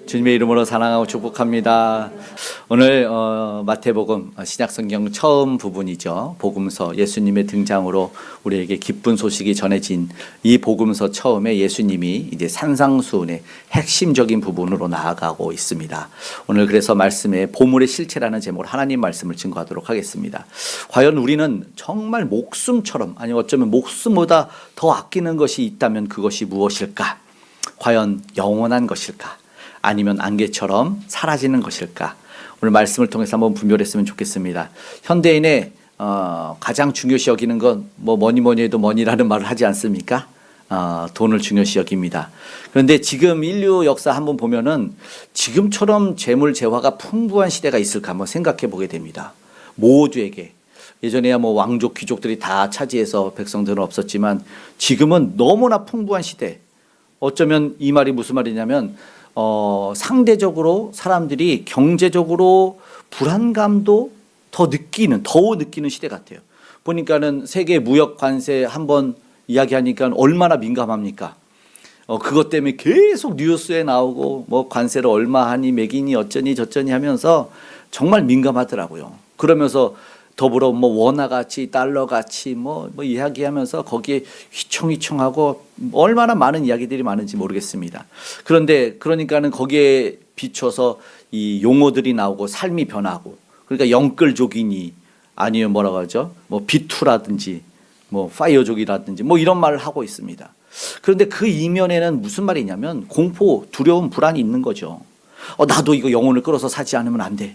주님의 이름으로 사랑하고 축복합니다. 오늘 마태복음 신약성경 처음 부분이죠. 복음서 예수님의 등장으로 우리에게 기쁜 소식이 전해진 이 복음서 처음에 예수님이 이제 산상수훈의 핵심적인 부분으로 나아가고 있습니다. 오늘 그래서 말씀에 보물의 실체라는 제목으로 하나님 말씀을 증거하도록 하겠습니다. 과연 우리는 정말 목숨처럼, 아니 어쩌면 목숨보다 더 아끼는 것이 있다면 그것이 무엇일까? 과연 영원한 것일까? 아니면 안개처럼 사라지는 것일까? 오늘 말씀을 통해서 한번 분별했으면 좋겠습니다. 현대인의 가장 중요시 여기는 건 뭐 뭐니 해도 머니라는 말을 하지 않습니까? 돈을 중요시 여깁니다. 그런데 지금 인류 역사 한번 보면은 지금처럼 재물 재화가 풍부한 시대가 있을까 한번 생각해 보게 됩니다. 모두에게. 예전에야 뭐 왕족 귀족들이 다 차지해서 백성들은 없었지만 지금은 너무나 풍부한 시대. 어쩌면 이 말이 무슨 말이냐면 상대적으로 사람들이 경제적으로 불안감도 더 느끼는 시대 같아요. 보니까는 세계 무역 관세 한번 이야기하니까 얼마나 민감합니까? 그것 때문에 계속 뉴스에 나오고 뭐 관세를 얼마 하니 매기니 어쩌니 저쩌니 하면서 정말 민감하더라고요. 그러면서 더불어 뭐 원화 가치, 달러 가치 뭐 이야기하면서 거기에 휘청휘청하고 얼마나 많은 이야기들이 많은지 모르겠습니다. 그런데 그러니까는 거기에 비춰서 이 용어들이 나오고 삶이 변하고, 그러니까 영끌족이니 아니면 뭐라고 하죠? 뭐 비투라든지 뭐 파이어족이라든지 뭐 이런 말을 하고 있습니다. 그런데 그 이면에는 무슨 말이냐면 공포, 두려움, 불안이 있는 거죠. 나도 이거 영혼을 끌어서 사지 않으면 안 돼.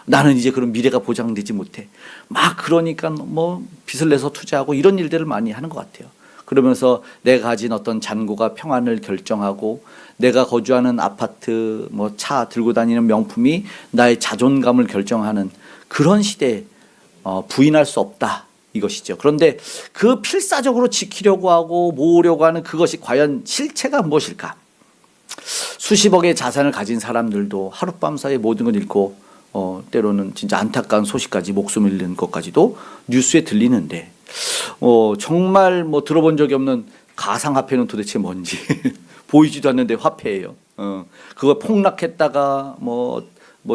나는 이제 그런 미래가 보장되지 못해. 막 그러니까 뭐 빚을 내서 투자하고 이런 일들을 많이 하는 것 같아요. 그러면서 내가 가진 어떤 잔고가 평안을 결정하고 내가 거주하는 아파트 뭐 차 들고 다니는 명품이 나의 자존감을 결정하는 그런 시대에 부인할 수 없다 이것이죠. 그런데 그 필사적으로 지키려고 하고 모으려고 하는 그것이 과연 실체가 무엇일까? 수십억의 자산을 가진 사람들도 하룻밤 사이에 모든 걸 잃고 때로는 진짜 안타까운 소식까지 목숨을 잃는 것까지도 뉴스에 들리는데 정말 뭐 들어본 적이 없는 가상화폐는 도대체 뭔지 보이지도 않는데 화폐예요. 그거 폭락했다가 뭐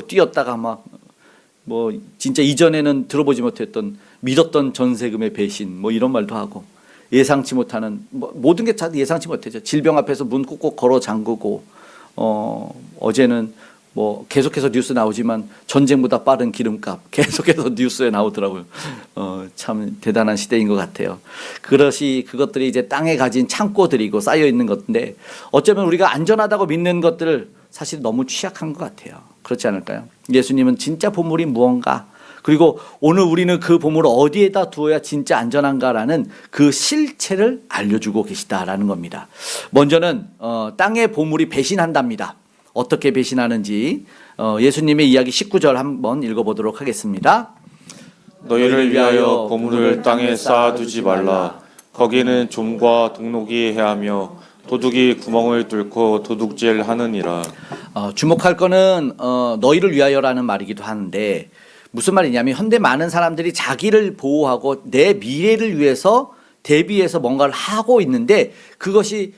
뛰었다가 막 뭐 진짜 이전에는 들어보지 못했던 믿었던 전세금의 배신 뭐 이런 말도 하고 예상치 못하는 모든 게 다 예상치 못했죠. 질병 앞에서 문 꾹꾹 걸어 잠그고 어제는 뭐 계속해서 뉴스 나오지만 전쟁보다 빠른 기름값 계속해서 뉴스에 나오더라고요. 참 대단한 시대인 것 같아요. 그것들이 이제 땅에 가진 창고들이고 쌓여 있는 것인데 어쩌면 우리가 안전하다고 믿는 것들을 사실 너무 취약한 것 같아요. 그렇지 않을까요? 예수님은 진짜 보물이 무언가, 그리고 오늘 우리는 그 보물을 어디에다 두어야 진짜 안전한가라는 그 실체를 알려주고 계시다라는 겁니다. 먼저는 땅의 보물이 배신한답니다. 어떻게 배신하는지 예수님의 이야기 19절 한번 읽어보도록 하겠습니다. 너희를 위하여 보물을 땅에 쌓아두지 말라. 거기는 좀과 동록이 해하며 도둑이 구멍을 뚫고 도둑질 하느니라. 주목할 거는 너희를 위하여라는 말이기도 하는데 무슨 말이냐면 현대 많은 사람들이 자기를 보호하고 내 미래를 위해서 대비해서 뭔가를 하고 있는데 그것이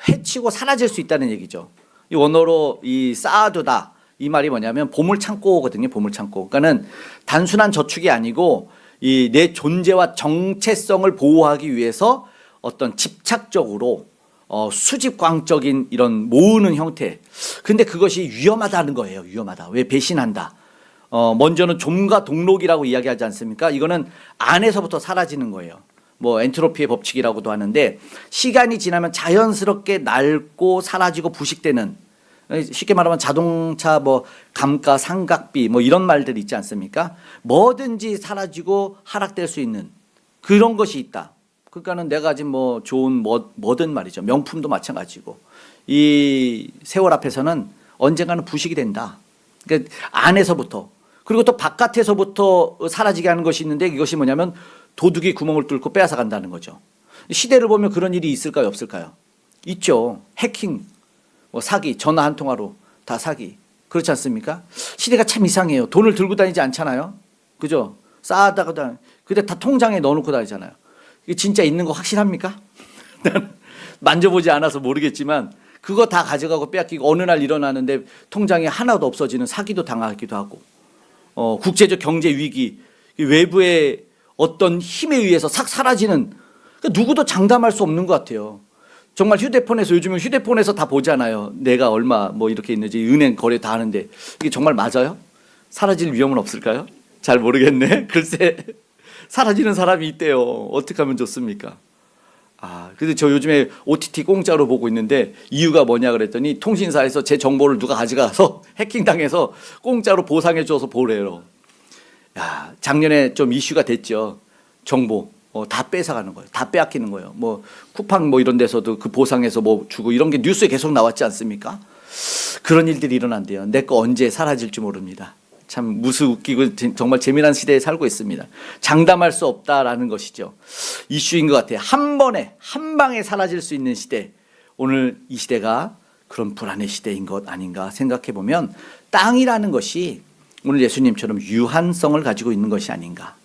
해치고 사라질 수 있다는 얘기죠. 이 원어로 이 쌓아두다 이 말이 뭐냐면 보물창고거든요. 보물창고. 그러니까는 단순한 저축이 아니고 이 내 존재와 정체성을 보호하기 위해서 어떤 집착적으로 수집광적인 이런 모으는 형태. 근데 그것이 위험하다는 거예요. 위험하다. 왜? 배신한다. 먼저는 좀과 동록이라고 이야기하지 않습니까? 이거는 안에서부터 사라지는 거예요. 뭐 엔트로피의 법칙이라고도 하는데 시간이 지나면 자연스럽게 낡고 사라지고 부식되는, 쉽게 말하면 자동차 뭐 감가상각비 뭐 이런 말들이 있지 않습니까? 뭐든지 사라지고 하락될 수 있는 그런 것이 있다. 그러니까는 내가 가진 뭐 좋은 뭐든 말이죠. 명품도 마찬가지고 이 세월 앞에서는 언젠가는 부식이 된다. 그러니까 안에서부터, 그리고 또 바깥에서부터 사라지게 하는 것이 있는데 이것이 뭐냐면 도둑이 구멍을 뚫고 빼앗아 간다는 거죠. 시대를 보면 그런 일이 있을까요? 없을까요? 있죠. 해킹, 뭐 사기, 전화 한 통화로 다 사기. 그렇지 않습니까? 시대가 참 이상해요. 돈을 들고 다니지 않잖아요. 그죠? 쌓아다가 근데 다 통장에 넣어놓고 다니잖아요. 이게 진짜 있는 거 확실합니까? 만져보지 않아서 모르겠지만 그거 다 가져가고 빼앗기고 어느 날 일어나는데 통장에 하나도 없어지는 사기도 당하기도 하고 국제적 경제 위기, 외부의 어떤 힘에 의해서 싹 사라지는, 그러니까 누구도 장담할 수 없는 것 같아요. 정말 휴대폰에서, 요즘은 휴대폰에서 다 보잖아요. 내가 얼마 뭐 이렇게 있는지, 은행 거래 다 하는데 이게 정말 맞아요? 사라질 위험은 없을까요? 잘 모르겠네. 글쎄, 사라지는 사람이 있대요. 어떻게 하면 좋습니까? 그래서 저 요즘에 OTT 공짜로 보고 있는데 이유가 뭐냐 그랬더니 통신사에서 제 정보를 누가 가져가서 해킹당해서 공짜로 보상해 줘서 보래요. 야, 작년에 좀 이슈가 됐죠. 정보 다 뺏어가는 거예요. 다 빼앗기는 거예요. 뭐 쿠팡 뭐 이런 데서도 그 보상해서 뭐 주고 이런 게 뉴스에 계속 나왔지 않습니까? 그런 일들이 일어난대요. 내 거 언제 사라질지 모릅니다. 참 무수웃기고 정말 재미난 시대에 살고 있습니다. 장담할 수 없다라는 것이죠. 이슈인 것 같아요. 한 번에 한 방에 사라질 수 있는 시대. 오늘 이 시대가 그런 불안의 시대인 것 아닌가 생각해 보면 땅이라는 것이 오늘 예수님처럼 유한성을 가지고 있는 것이 아닌가.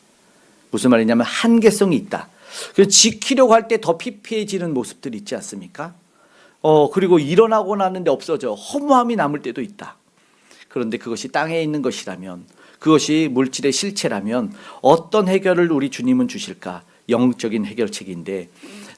무슨 말이냐면 한계성이 있다. 그래서 지키려고 할 때 더 피폐해지는 모습들이 있지 않습니까? 그리고 일어나고 나는데 없어져. 허무함이 남을 때도 있다. 그런데 그것이 땅에 있는 것이라면, 그것이 물질의 실체라면 어떤 해결을 우리 주님은 주실까? 영적인 해결책인데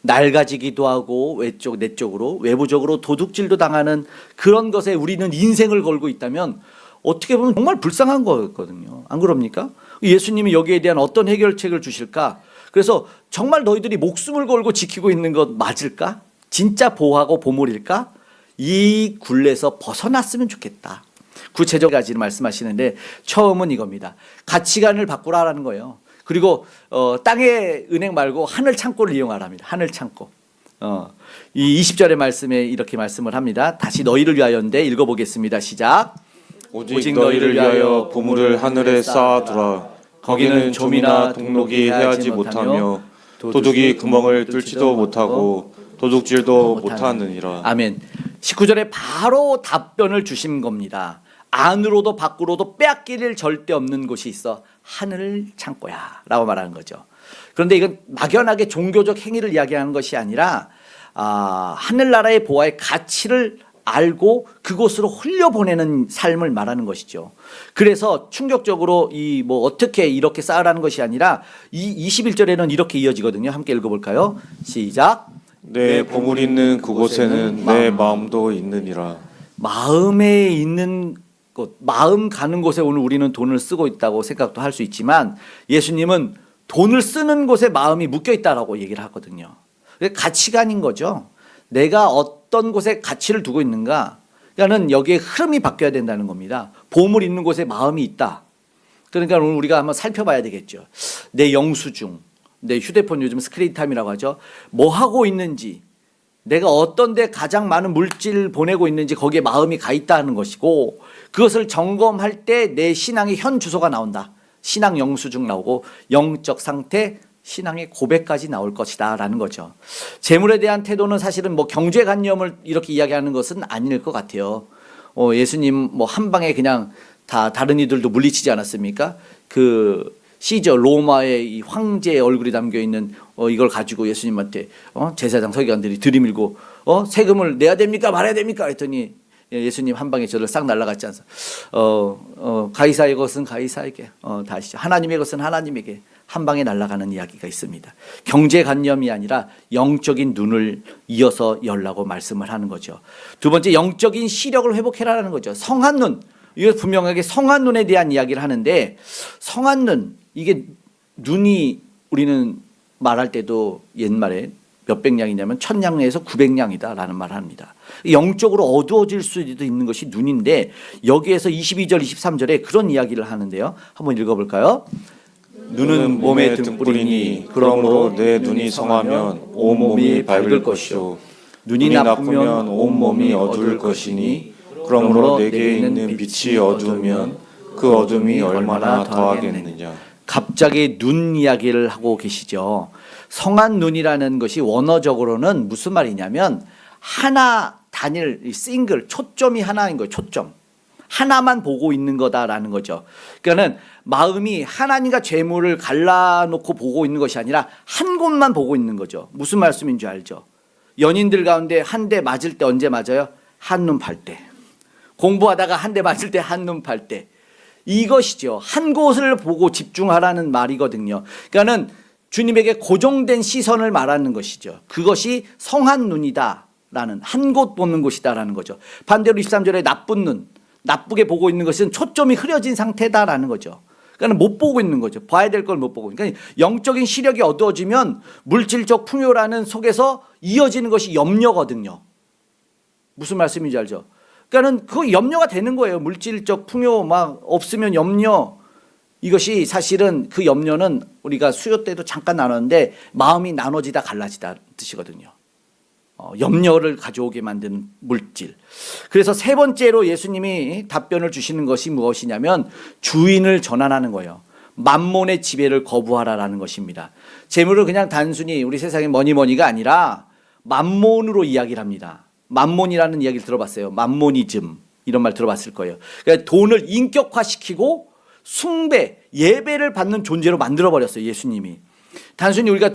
낡아지기도 하고 내적으로 외부적으로 도둑질도 당하는 그런 것에 우리는 인생을 걸고 있다면 어떻게 보면 정말 불쌍한 거거든요. 안 그럽니까? 예수님이 여기에 대한 어떤 해결책을 주실까? 그래서 정말 너희들이 목숨을 걸고 지키고 있는 것 맞을까? 진짜 보호하고 보물일까? 이 굴레에서 벗어났으면 좋겠다. 구체적 가지를 말씀하시는데 처음은 이겁니다. 가치관을 바꾸라라는 거예요. 그리고 땅의 은행 말고 하늘 창고를 이용하랍니다. 하늘 창고. 이 20절의 말씀에 이렇게 말씀을 합니다. 다시 너희를 위하여인데 읽어보겠습니다. 시작. 오직 너희를 위하여 보물을 하늘에 쌓아두라. 거기는 좀이나 동록이 해하지 못하며 도둑이 구멍을 뚫지도 못하고 도둑질도 못하느니라. 아멘. 19절에 바로 답변을 주신 겁니다. 안으로도 밖으로도 빼앗길 절대 없는 곳이 있어 하늘 창고야 라고 말하는 거죠. 그런데 이건 막연하게 종교적 행위를 이야기하는 것이 아니라 하늘나라의 보화의 가치를 알고 그곳으로 흘려보내는 삶을 말하는 것이죠. 그래서 충격적으로 이 뭐 어떻게 이렇게 쌓으라는 것이 아니라 이 21절에는 이렇게 이어지거든요. 함께 읽어볼까요? 시작. 내 보물 있는 그곳에는 내 마음도 있느니라. 마음에 있는 곳, 마음 가는 곳에 오늘 우리는 돈을 쓰고 있다고 생각도 할 수 있지만 예수님은 돈을 쓰는 곳에 마음이 묶여 있다라고 얘기를 하거든요. 그게 가치관인 거죠. 내가 어떤 곳에 가치를 두고 있는가, 그러니까는 여기에 흐름이 바뀌어야 된다는 겁니다. 보물 있는 곳에 마음이 있다. 그러니까 오늘 우리가 한번 살펴봐야 되겠죠. 내 영수증, 내 휴대폰, 요즘 스크린 타임이라고 하죠. 뭐 하고 있는지, 내가 어떤 데 가장 많은 물질을 보내고 있는지 거기에 마음이 가 있다는 것이고, 그것을 점검할 때 내 신앙의 현 주소가 나온다. 신앙 영수증 나오고 영적 상태, 신앙의 고백까지 나올 것이다 라는 거죠. 재물에 대한 태도는 사실은 뭐 경제관념을 이렇게 이야기하는 것은 아닐 것 같아요. 예수님 뭐 한 방에 그냥 다 다른 이들도 물리치지 않았습니까? 그 시저 로마의 이 황제의 얼굴이 담겨 있는 이걸 가지고 예수님한테 제사장 서기관들이 들이밀고 세금을 내야 됩니까 말아야 됩니까 했더니 예수님 한 방에 저를 싹 날아갔지 않습니까? 가이사의 것은 가이사에게, 다시죠. 하나님의 것은 하나님에게 한 방에 날아가는 이야기가 있습니다. 경제관념이 아니라 영적인 눈을 이어서 열라고 말씀을 하는 거죠. 두 번째, 영적인 시력을 회복해라라는 거죠. 성한 눈, 이거 분명하게 성한 눈에 대한 이야기를 하는데, 성한 눈, 이게 눈이 우리는 말할 때도 옛말에 몇백 냥이냐면 1000냥에서 900냥이다라는 말을 합니다. 영적으로 어두워질 수도 있는 것이 눈인데 여기에서 22절 23절에 그런 이야기를 하는데요. 한번 읽어볼까요? 눈은 몸의 등불이니 그러므로 내 눈이 성하면 온 몸이 밝을 것이요 눈이 나쁘면 온 몸이 어두울 것이니 그러므로 내게 있는 빛이 어두우면 그 어둠이 얼마나 더하겠느냐. 갑자기 눈 이야기를 하고 계시죠. 성한 눈이라는 것이 원어적으로는 무슨 말이냐면 하나 단일 싱글 초점이 하나인 거예요. 초점 하나만 보고 있는 거다라는 거죠. 그러니까는 마음이 하나님과 재물을 갈라놓고 보고 있는 것이 아니라 한 곳만 보고 있는 거죠. 무슨 말씀인 줄 알죠? 연인들 가운데 한 대 맞을 때 언제 맞아요? 한눈 팔 때. 공부하다가 한 대 맞을 때 한눈 팔 때. 이것이죠. 한 곳을 보고 집중하라는 말이거든요. 그러니까는 주님에게 고정된 시선을 말하는 것이죠. 그것이 성한 눈이다라는, 한 곳 보는 곳이다라는 거죠. 반대로 23절에 나쁜 눈, 나쁘게 보고 있는 것은 초점이 흐려진 상태다라는 거죠. 그러니까 못 보고 있는 거죠. 봐야 될 걸 못 보고. 그러니까 영적인 시력이 어두워지면 물질적 풍요라는 속에서 이어지는 것이 염려거든요. 무슨 말씀인지 알죠? 그러니까는 그 염려가 되는 거예요. 물질적 풍요 막 없으면 염려. 이것이 사실은 그 염려는 우리가 수요 때도 잠깐 나눴는데 마음이 나눠지다 갈라지다 뜻이거든요. 염려를 가져오게 만드는 물질. 그래서 세 번째로 예수님이 답변을 주시는 것이 무엇이냐면 주인을 전환하는 거예요. 만몬의 지배를 거부하라라는 것입니다. 재물을 그냥 단순히 우리 세상의 머니가 아니라 만몬으로 이야기를 합니다. 만몬이라는 이야기를 들어봤어요. 만모니즘 이런 말 들어봤을 거예요. 그러니까 돈을 인격화시키고 숭배, 예배를 받는 존재로 만들어버렸어요. 예수님이. 단순히 우리가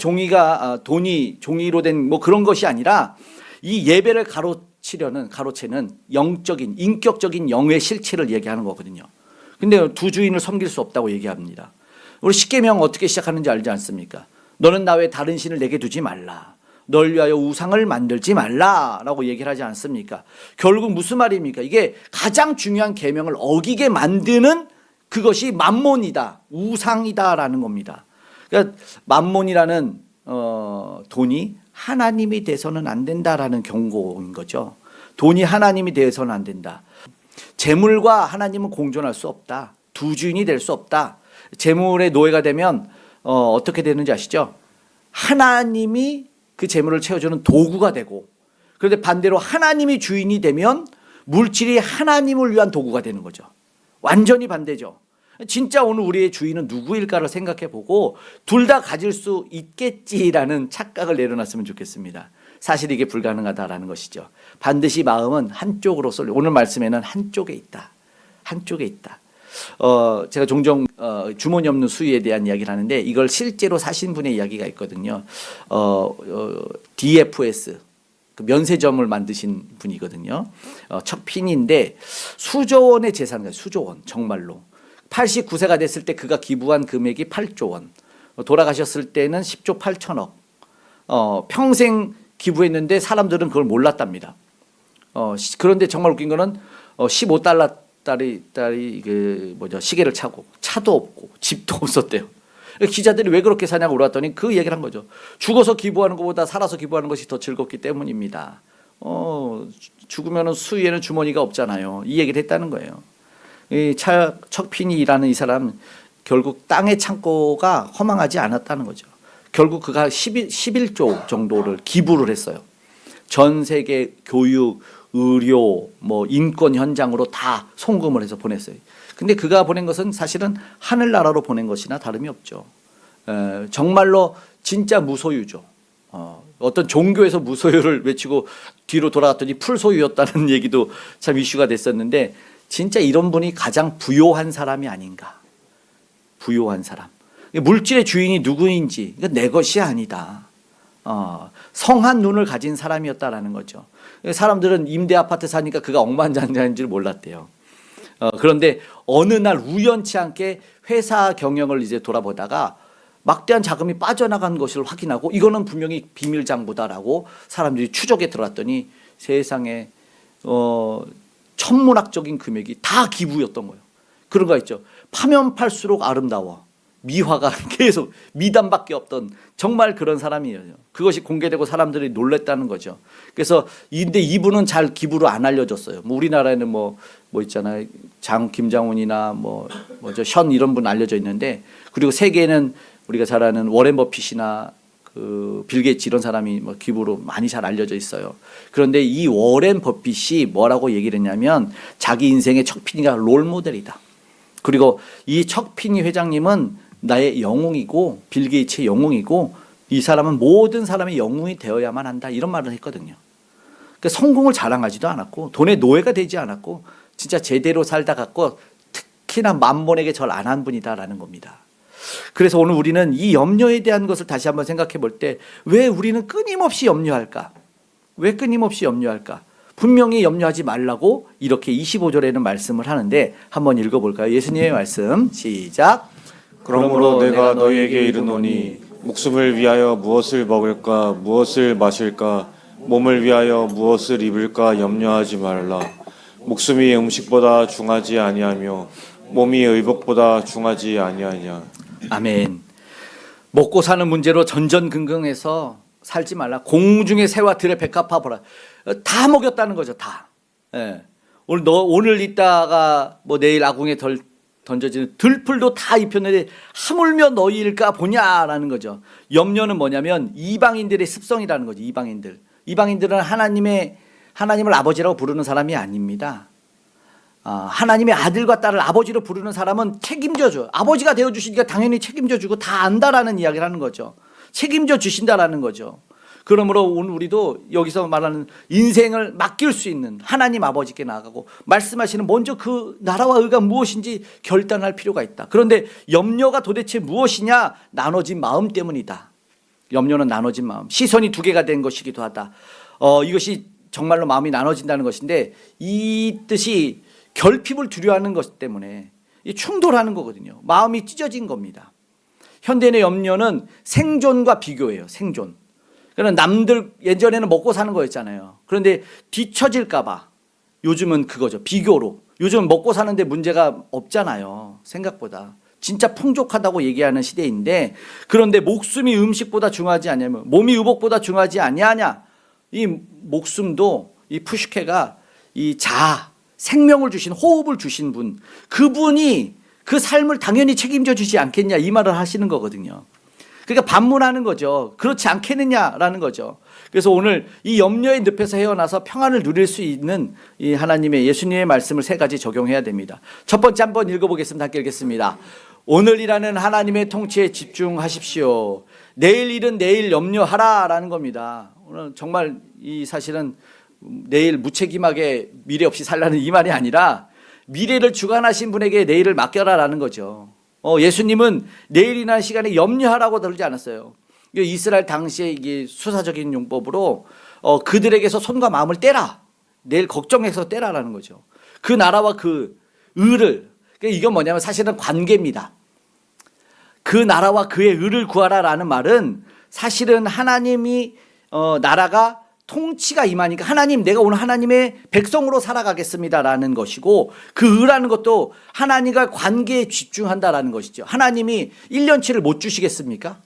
돈이 종이로 된 뭐 그런 것이 아니라 이 예배를 가로채는 영적인, 인격적인 영의 실체를 얘기하는 거거든요. 근데 두 주인을 섬길 수 없다고 얘기합니다. 우리 십계명 어떻게 시작하는지 알지 않습니까? 너는 나 외에 다른 신을 내게 두지 말라. 널 위하여 우상을 만들지 말라라고 얘기를 하지 않습니까? 결국 무슨 말입니까? 이게 가장 중요한 계명을 어기게 만드는 그것이 만몬이다, 우상이다라는 겁니다. 그러니까 만몬이라는 돈이 하나님이 돼서는 안 된다라는 경고인 거죠. 돈이 하나님이 돼서는 안 된다. 재물과 하나님은 공존할 수 없다. 두 주인이 될 수 없다. 재물의 노예가 되면 어떻게 되는지 아시죠? 하나님이 그 재물을 채워주는 도구가 되고, 그런데 반대로 하나님이 주인이 되면 물질이 하나님을 위한 도구가 되는 거죠. 완전히 반대죠. 진짜 오늘 우리의 주인은 누구일까를 생각해 보고 둘 다 가질 수 있겠지라는 착각을 내려놨으면 좋겠습니다. 사실 이게 불가능하다라는 것이죠. 반드시 마음은 한쪽으로 쏠려. 오늘 말씀에는 한쪽에 있다. 한쪽에 있다. 제가 종종 주머니 없는 수위에 대한 이야기를 하는데 이걸 실제로 사신 분의 이야기가 있거든요. DFS 그 면세점을 만드신 분이거든요. 척핀인데 수조 원의 재산을 수조 원 정말로 89세가 됐을 때 그가 기부한 금액이 8조 원. 돌아가셨을 때는 10조 8천억. 평생 기부했는데 사람들은 그걸 몰랐답니다. 그런데 정말 웃긴 거는 15달러 딸이 그 시계를 차고 차도 없고 집도 없었대요. 기자들이 왜 그렇게 사냐고 물어봤더니 그 얘기를 한 거죠. 죽어서 기부하는 것보다 살아서 기부하는 것이 더 즐겁기 때문입니다. 죽으면 수위에는 주머니가 없잖아요. 이 얘기를 했다는 거예요. 이 척핀이라는 이 사람 결국 땅의 창고가 허망하지 않았다는 거죠. 결국 그가 11조 정도를 기부를 했어요. 전 세계 교육, 의료, 인권 현장으로 다 송금을 해서 보냈어요. 근데 그가 보낸 것은 사실은 하늘나라로 보낸 것이나 다름이 없죠. 정말로 진짜 무소유죠. 어떤 종교에서 무소유를 외치고 뒤로 돌아갔더니 풀소유였다는 얘기도 참 이슈가 됐었는데 진짜 이런 분이 가장 부요한 사람이 아닌가. 부요한 사람. 물질의 주인이 누구인지 내 것이 아니다. 성한 눈을 가진 사람이었다라는 거죠. 사람들은 임대 아파트 사니까 그가 억만장자인 줄 몰랐대요. 그런데 어느 날 우연치 않게 회사 경영을 이제 돌아보다가 막대한 자금이 빠져나간 것을 확인하고 이거는 분명히 비밀 장부다라고 사람들이 추적에 들어갔더니 세상에 천문학적인 금액이 다 기부였던 거예요. 그런 거 있죠. 파면 팔수록 아름다워. 미화가 계속 미담밖에 없던 정말 그런 사람이에요. 그것이 공개되고 사람들이 놀랬다는 거죠. 그래서 근데 이분은 잘 기부를 안 알려줬어요. 우리나라에는 뭐 있잖아요. 김장훈이나 현 이런 분 알려져 있는데 그리고 세계에는 우리가 잘 아는 워렌 버핏이나 빌 게이츠 이런 사람이 기부로 많이 잘 알려져 있어요. 그런데 이 워렌 버핏이 뭐라고 얘기를 했냐면 자기 인생의 척핀이가 롤 모델이다. 그리고 이 척핀이 회장님은 나의 영웅이고 빌 게이츠의 영웅이고 이 사람은 모든 사람의 영웅이 되어야만 한다 이런 말을 했거든요. 그러니까 성공을 자랑하지도 않았고 돈의 노예가 되지 않았고 진짜 제대로 살다 갔고 특히나 만몬에게 절 안 한 분이다라는 겁니다. 그래서 오늘 우리는 이 염려에 대한 것을 다시 한번 생각해 볼 때 왜 우리는 끊임없이 염려할까? 왜 끊임없이 염려할까? 분명히 염려하지 말라고 이렇게 25절에는 말씀을 하는데 한번 읽어볼까요? 예수님의 말씀 시작. 그러므로 내가 너희에게 이르노니 목숨을 위하여 무엇을 먹을까 무엇을 마실까 몸을 위하여 무엇을 입을까 염려하지 말라. 목숨이 음식보다 중하지 아니하며 몸이 의복보다 중하지 아니하냐. 아멘. 먹고 사는 문제로 전전긍긍해서 살지 말라. 공중의 새와 들의 백합화 보라. 다 먹였다는 거죠. 다. 예. 오늘 있다가 뭐 내일 아궁에 던져지는 들풀도 다 입혔는데 하물며 너희일까 보냐라는 거죠. 염려는 뭐냐면 이방인들의 습성이라는 거죠. 이방인들은 하나님을 아버지라고 부르는 사람이 아닙니다. 하나님의 아들과 딸을 아버지로 부르는 사람은 책임져줘. 아버지가 되어주시니까 당연히 책임져주고 다 안다라는 이야기를 하는 거죠. 책임져 주신다라는 거죠. 그러므로 오늘 우리도 여기서 말하는 인생을 맡길 수 있는 하나님 아버지께 나아가고 말씀하시는 먼저 그 나라와 의가 무엇인지 결단할 필요가 있다. 그런데 염려가 도대체 무엇이냐? 나눠진 마음 때문이다. 염려는 나눠진 마음. 시선이 두 개가 된 것이기도 하다. 이것이 정말로 마음이 나눠진다는 것인데 이 뜻이 결핍을 두려워하는 것 때문에 충돌하는 거거든요. 마음이 찢어진 겁니다. 현대인의 염려는 생존과 비교예요. 생존. 그러니까 남들 예전에는 먹고 사는 거였잖아요. 그런데 뒤처질까 봐 요즘은 그거죠. 비교로. 요즘 먹고 사는데 문제가 없잖아요. 생각보다. 진짜 풍족하다고 얘기하는 시대인데 그런데 목숨이 음식보다 중하지 않냐면 몸이 의복보다 중하지 아니하냐. 이 목숨도 이 푸슈케가 이 생명을 주신 호흡을 주신 분 그분이 그 삶을 당연히 책임져 주지 않겠냐 이 말을 하시는 거거든요. 그러니까 반문하는 거죠. 그렇지 않겠느냐라는 거죠. 그래서 오늘 이 염려의 늪에서 헤어나서 평안을 누릴 수 있는 이 하나님의 예수님의 말씀을 세 가지 적용해야 됩니다. 첫 번째 한번 읽어보겠습니다. 함께 읽겠습니다. 오늘이라는 하나님의 통치에 집중하십시오. 내일 일은 내일 염려하라라는 겁니다. 오늘 정말 이 사실은 내일 무책임하게 미래 없이 살라는 이 말이 아니라 미래를 주관하신 분에게 내일을 맡겨라라는 거죠. 예수님은 내일이라는 시간에 염려하라고 그러지 않았어요. 이스라엘 당시의 이게 수사적인 용법으로 그들에게서 손과 마음을 떼라. 내일 걱정해서 떼라라는 거죠. 그 나라와 그 의를. 이건 뭐냐면 사실은 관계입니다. 그 나라와 그의 의를 구하라라는 말은 사실은 하나님이 나라가 통치가 임하니까 하나님 내가 오늘 하나님의 백성으로 살아가겠습니다라는 것이고 그 의라는 것도 하나님과 관계에 집중한다라는 것이죠. 하나님이 1년치를 못 주시겠습니까?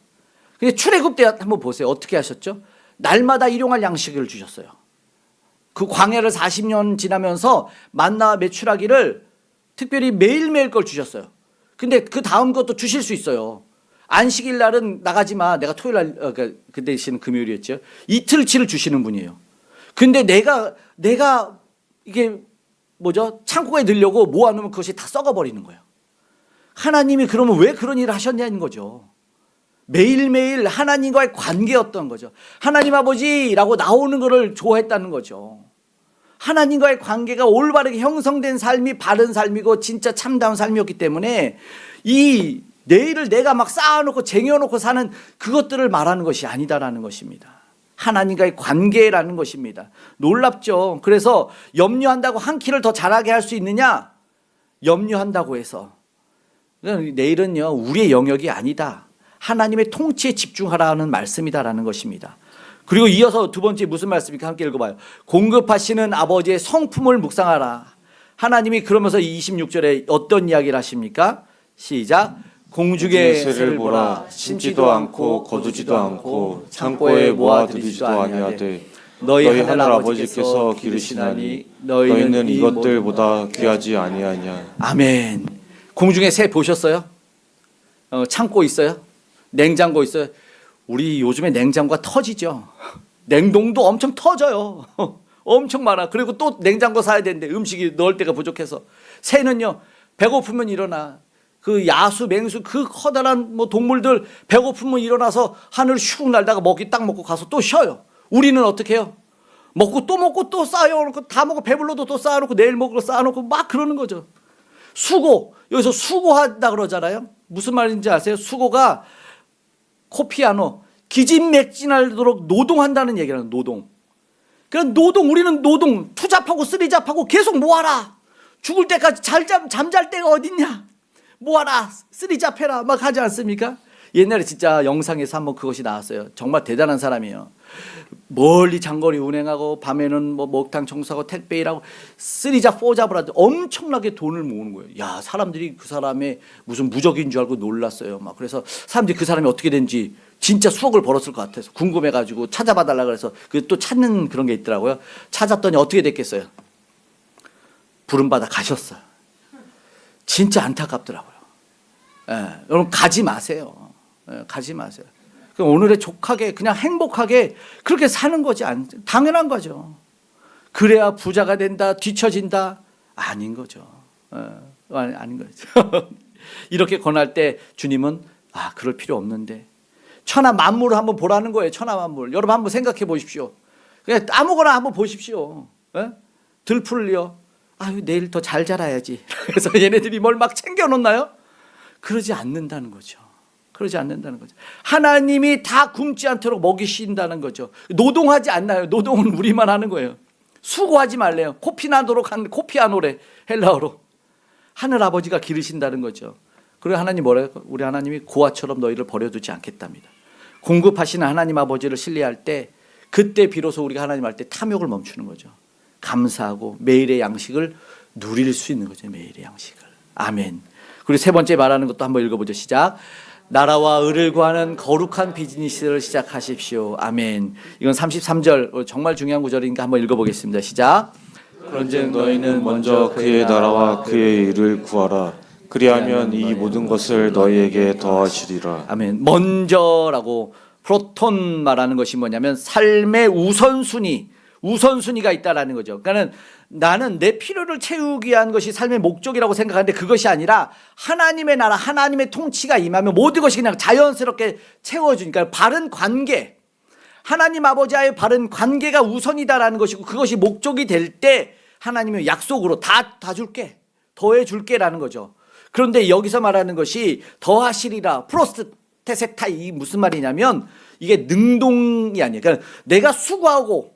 근데 출애굽 때 한번 보세요. 어떻게 하셨죠? 날마다 일용할 양식을 주셨어요. 그 광야를 40년 지나면서 만나와 메추라기를 특별히 매일매일 걸 주셨어요. 근데 그 다음 것도 주실 수 있어요. 안식일 날은 나가지 마. 내가 토요일 날, 그 대신 금요일이었죠. 이틀치를 주시는 분이에요. 근데 내가 이게 뭐죠? 창고에 넣으려고 모아놓으면 그것이 다 썩어버리는 거예요. 하나님이 그러면 왜 그런 일을 하셨냐는 거죠. 매일매일 하나님과의 관계였던 거죠. 하나님 아버지라고 나오는 것을 좋아했다는 거죠. 하나님과의 관계가 올바르게 형성된 삶이 바른 삶이고 진짜 참다운 삶이었기 때문에 이 내일을 내가 막 쌓아놓고 쟁여놓고 사는 그것들을 말하는 것이 아니다라는 것입니다. 하나님과의 관계라는 것입니다. 놀랍죠. 그래서 염려한다고 한 키를 더 자라게 할 수 있느냐? 염려한다고 해서 내일은요 우리의 영역이 아니다. 하나님의 통치에 집중하라는 말씀이다라는 것입니다. 그리고 이어서 두 번째 무슨 말씀입니까? 함께 읽어봐요. 공급하시는 아버지의 성품을 묵상하라. 하나님이 그러면서 26절에 어떤 이야기를 하십니까? 시작. 공중의 새를 보라. 심지도 않고 거두지도 않고 창고에 모아두지도 아니하되 너희 하늘 아버지께서 기르시나니 너희는 이것들보다 귀하지 아니하냐. 아멘. 공중의 새 보셨어요? 창고 있어요? 냉장고 있어요? 우리 요즘에 냉장고가 터지죠. 냉동도 엄청 터져요. 엄청 많아. 그리고 또 냉장고 사야 되는데 음식이 넣을 데가 부족해서. 새는요 배고프면 일어나. 그 야수, 맹수, 그 커다란 뭐 동물들 배고프면 일어나서 하늘 슉 날다가 먹기 딱 먹고 가서 또 쉬어요. 우리는 어떻게 해요? 먹고 또 쌓여놓고 다 먹고 배불러도 또 쌓아놓고 내일 먹으러 쌓아놓고 막 그러는 거죠. 수고, 여기서 수고한다 그러잖아요. 무슨 말인지 아세요? 수고가 코피아노, 기진맥진하도록 노동한다는 얘기라는 노동. 그런 노동, 우리는 노동, 투잡하고 쓰리잡하고 계속 모아라. 죽을 때까지 잠잘 때가 어딨냐. 모아라, 쓰리잡해라 막 하지 않습니까? 옛날에 진짜 영상에서 한번 그것이 나왔어요. 정말 대단한 사람이에요. 멀리 장거리 운행하고 밤에는 뭐 목탕 청소하고 택배 일하고 쓰리잡 포잡을 하는데 엄청나게 돈을 모으는 거예요. 야, 사람들이 그 사람의 무슨 무적인 줄 알고 놀랐어요. 막 그래서 사람들이 그 사람이 어떻게 된지 진짜 수억을 벌었을 것 같아서 궁금해가지고 찾아봐 달라 그래서 그 또 찾는 그런 게 있더라고요. 찾았더니 어떻게 됐겠어요? 부름받아 가셨어요. 진짜 안타깝더라고요. 예, 여러분 가지 마세요. 예, 가지 마세요. 오늘의 족하게 그냥 행복하게 그렇게 사는 거지 당연한 거죠. 그래야 부자가 된다, 뒤처진다 아닌 거죠. 아닌 거죠. 이렇게 권할 때 주님은 그럴 필요 없는데 천하 만물을 한번 보라는 거예요. 천하 만물. 여러분 한번 생각해 보십시오. 그냥 아무거나 한번 보십시오. 예? 들풀을요. 내일 더 잘 자라야지. 그래서 얘네들이 뭘 막 챙겨놓나요? 그러지 않는다는 거죠. 그러지 않는다는 거죠. 하나님이 다 굶지 않도록 먹이신다는 거죠. 노동하지 않나요? 노동은 우리만 하는 거예요. 수고하지 말래요. 코피나도록 한 코피아노래 헬라어로. 하늘 아버지가 기르신다는 거죠. 그리고 하나님 뭐래요? 우리 하나님이 고아처럼 너희를 버려두지 않겠답니다. 공급하시는 하나님 아버지를 신뢰할 때 그때 비로소 우리가 하나님 할 때 탐욕을 멈추는 거죠. 감사하고 매일의 양식을 누릴 수 있는 거죠. 매일의 양식을. 아멘. 그리고 세 번째 말하는 것도 한번 읽어보죠. 시작. 나라와 의를 구하는 거룩한 비즈니스를 시작하십시오. 아멘. 이건 33절 정말 중요한 구절이니까 한번 읽어보겠습니다. 시작. 그런즉 너희는 먼저 그의 나라와 그의 의를 구하라. 그리하면 이 모든 것을 너희에게 더하시리라. 아멘. 먼저라고 프로톤 말하는 것이 뭐냐면 삶의 우선순위가 있다라는 거죠. 그러니까 나는 내 필요를 채우기 위한 것이 삶의 목적이라고 생각하는데 그것이 아니라 하나님의 나라, 하나님의 통치가 임하면 모든 것이 그냥 자연스럽게 채워주니까 바른 관계, 하나님 아버지와의 바른 관계가 우선이다라는 것이고 그것이 목적이 될 때 하나님의 약속으로 다 줄게, 더해줄게라는 거죠. 그런데 여기서 말하는 것이 더하시리라, 프로스테세타, 이 무슨 말이냐면 이게 능동이 아니에요. 그러니까 내가 수고하고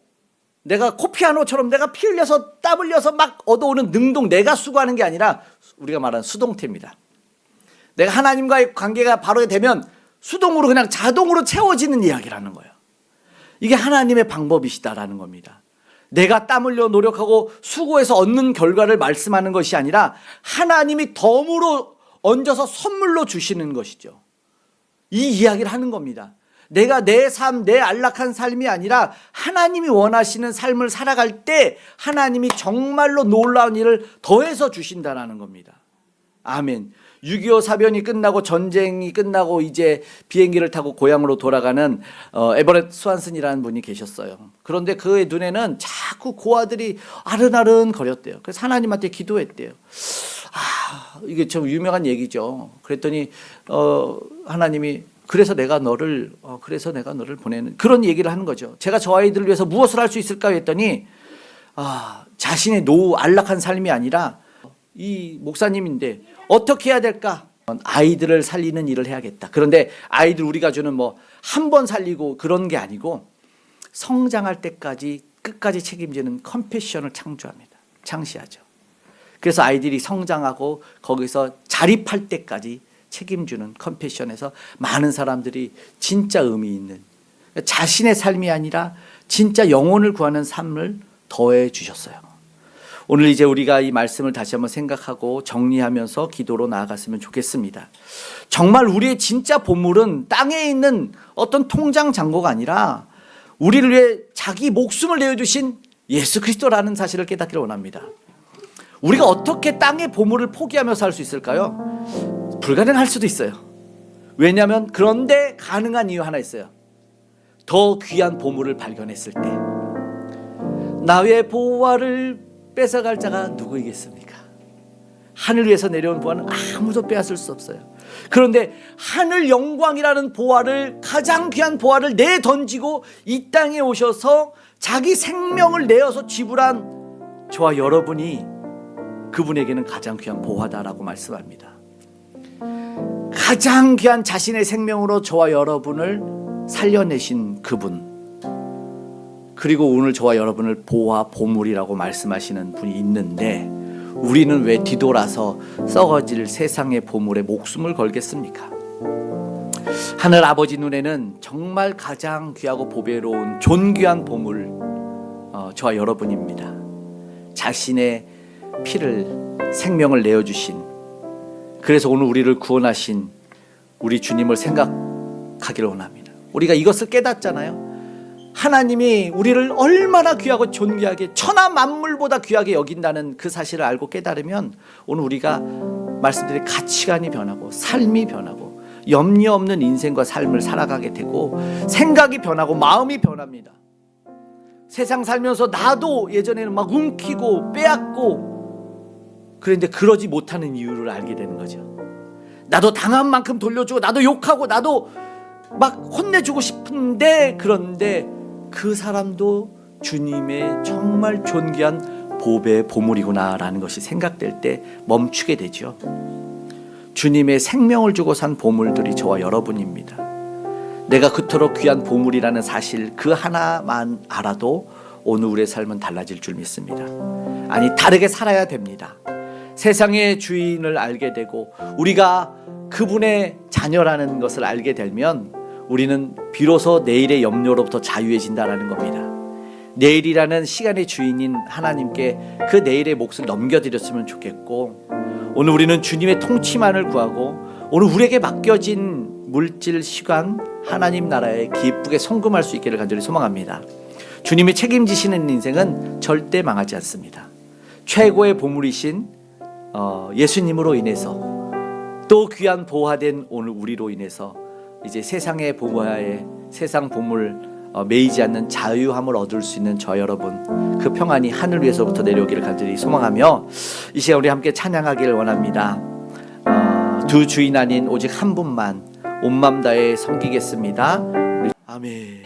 내가 코피아노처럼 내가 피 흘려서 땀 흘려서 막 얻어오는 능동, 내가 수고하는 게 아니라 우리가 말하는 수동태입니다. 내가 하나님과의 관계가 바로 되면 수동으로 그냥 자동으로 채워지는 이야기라는 거예요. 이게 하나님의 방법이시다라는 겁니다. 내가 땀 흘려 노력하고 수고해서 얻는 결과를 말씀하는 것이 아니라 하나님이 덤으로 얹어서 선물로 주시는 것이죠. 이 이야기를 하는 겁니다. 내가 내 삶, 내 안락한 삶이 아니라 하나님이 원하시는 삶을 살아갈 때 하나님이 정말로 놀라운 일을 더해서 주신다라는 겁니다. 아멘. 6.25 사변이 끝나고 전쟁이 끝나고 이제 비행기를 타고 고향으로 돌아가는 에버렛 스완슨이라는 분이 계셨어요. 그런데 그의 눈에는 자꾸 고아들이 아른아른 거렸대요. 그래서 하나님한테 기도했대요. 이게 좀 유명한 얘기죠. 그랬더니 하나님이 그래서 내가 너를 보내는 그런 얘기를 하는 거죠. 제가 저 아이들을 위해서 무엇을 할 수 있을까 했더니 자신의 안락한 삶이 아니라 이 목사님인데 어떻게 해야 될까? 아이들을 살리는 일을 해야겠다. 그런데 아이들 우리가 주는 한 번 살리고 그런 게 아니고 성장할 때까지 끝까지 책임지는 컴패션을 창시하죠. 그래서 아이들이 성장하고 거기서 자립할 때까지 책임주는 컴패션에서 많은 사람들이 진짜 의미 있는 자신의 삶이 아니라 진짜 영혼을 구하는 삶을 더해 주셨어요. 오늘 이제 우리가 이 말씀을 다시 한번 생각하고 정리하면서 기도로 나아갔으면 좋겠습니다. 정말 우리의 진짜 보물은 땅에 있는 어떤 통장 잔고가 아니라 우리를 위해 자기 목숨을 내어주신 예수 그리스도라는 사실을 깨닫기를 원합니다. 우리가 어떻게 땅의 보물을 포기하며 살 수 있을까요? 불가능할 수도 있어요. 왜냐하면 그런데 가능한 이유 하나 있어요. 더 귀한 보물을 발견했을 때 나의 보화를 뺏어갈 자가 누구이겠습니까? 하늘 위에서 내려온 보화는 아무도 빼앗을 수 없어요. 그런데 하늘 영광이라는 보화를, 가장 귀한 보화를 내던지고 이 땅에 오셔서 자기 생명을 내어서 지불한 저와 여러분이 그분에게는 가장 귀한 보화다라고 말씀합니다. 가장 귀한 자신의 생명으로 저와 여러분을 살려내신 그분 그리고 오늘 저와 여러분을 보화 보물이라고 말씀하시는 분이 있는데 우리는 왜 뒤돌아서 썩어질 세상의 보물에 목숨을 걸겠습니까? 하늘 아버지 눈에는 정말 가장 귀하고 보배로운 존귀한 보물 저와 여러분입니다. 자신의 피를 생명을 내어주신, 그래서 오늘 우리를 구원하신 우리 주님을 생각하기를 원합니다. 우리가 이것을 깨닫잖아요. 하나님이 우리를 얼마나 귀하고 존귀하게 천하 만물보다 귀하게 여긴다는 그 사실을 알고 깨달으면 오늘 우리가 말씀드린 가치관이 변하고 삶이 변하고 염려 없는 인생과 삶을 살아가게 되고 생각이 변하고 마음이 변합니다. 세상 살면서 나도 예전에는 막 움키고 빼앗고 그런데 그러지 못하는 이유를 알게 되는 거죠. 나도 당한 만큼 돌려주고 나도 욕하고 나도 막 혼내주고 싶은데, 그런데 그 사람도 주님의 정말 존귀한 보배 보물이구나라는 것이 생각될 때 멈추게 되죠. 주님의 생명을 주고 산 보물들이 저와 여러분입니다. 내가 그토록 귀한 보물이라는 사실 그 하나만 알아도 오늘 우리의 삶은 달라질 줄 믿습니다. 아니, 다르게 살아야 됩니다. 세상의 주인을 알게 되고 우리가 그분의 자녀라는 것을 알게 되면 우리는 비로소 내일의 염려로부터 자유해진다라는 겁니다. 내일이라는 시간의 주인인 하나님께 그 내일의 몫을 넘겨드렸으면 좋겠고, 오늘 우리는 주님의 통치만을 구하고 오늘 우리에게 맡겨진 물질, 시간, 하나님 나라에 기쁘게 송금할 수 있기를 간절히 소망합니다. 주님이 책임지시는 인생은 절대 망하지 않습니다. 최고의 보물이신 예수님으로 인해서 또 귀한 보화된 오늘 우리로 인해서 이제 세상의 보화에 세상 보물 매이지 않는 자유함을 얻을 수 있는 저 여러분, 그 평안이 하늘 위에서부터 내려오기를 간절히 소망하며 이 시간 우리 함께 찬양하기를 원합니다. 두 주인 아닌 오직 한 분만 온 맘 다해 섬기겠습니다. 아멘.